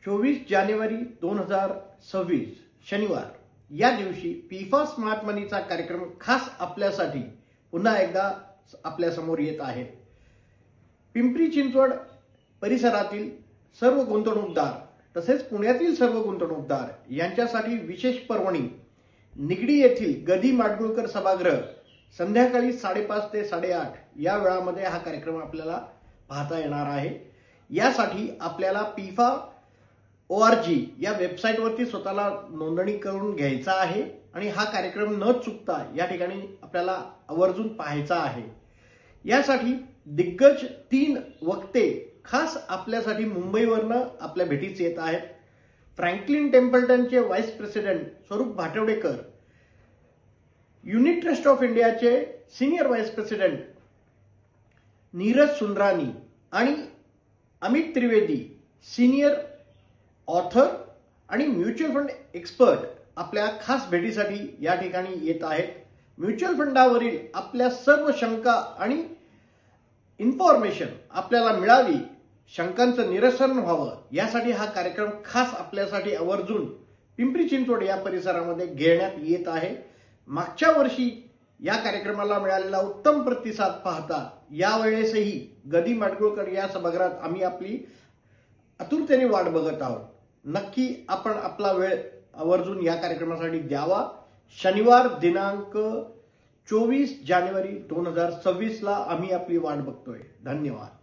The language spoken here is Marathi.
24 जानेवारी 2026 शनिवार या दिवशी फिफा स्मार्ट मनीचा कार्यक्रम खास आपल्यासाठी पुन्हा एकदा आपल्या समोर येत आहे। पिंपरी चिंचवड परिसरातील सर्व गुंतवणूकदार तसेच पुण्यातील सर्व गुंतवणूकदार यांच्यासाठी विशेष पर्वणी निगडी येथील गदी माडगुळकर सभागृह संध्याकाळी 5:30 ते 8:30 या वेळामध्ये हा कार्यक्रम आपल्याला पाहता येणार आहे। यासाठी आपल्याला FIFA.org या वेबसाईटवरती स्वतःला नोंदणी करून घ्यायचा आहे आणि हा कार्यक्रम न चुकता या ठिकाणी आपल्याला आवर्जून पाहायचा आहे। यासाठी दिग्गज 3 वक्ते खास आपल्यासाठी मुंबईवरनं आपल्या भेटीस येत आहेत। Franklin टेम्पल्टनचे vice president Swaroop Bhatwadekar, unit trust of इंडियाचे senior vice president Neeraj Sundrani आणि अमित त्रिवेदी सिनियर ऑथर आणि म्युच्युअल फंड एक्सपर्ट आपल्या खास भेटीसाठी या ठिकाणी येत आहेत। म्युच्युअल फंडावरील आपल्या सर्व शंका आणि इन्फॉर्मेशन आपल्याला मिळावी, शंकांचं निरसन व्हावं यासाठी हा कार्यक्रम खास आपल्यासाठी आवर्जून पिंपरी चिंचवड या परिसरामध्ये घेण्यात येत आहे। मागच्या वर्षी या कार्यक्रमाला मिळालेला उत्तम प्रतिसाद पाहता यावेळेसही गदी माडगुळकर या सभागृहात आम्ही आपली आतुरतेने वाट बघत आहोत। नक्की आपण आपला वेळ आवर्जून या कार्यक्रमासाठी द्यावा। शनिवार दिनांक 24 जानेवारी 2026 ला आम्ही आपली वाट बघतोय। धन्यवाद।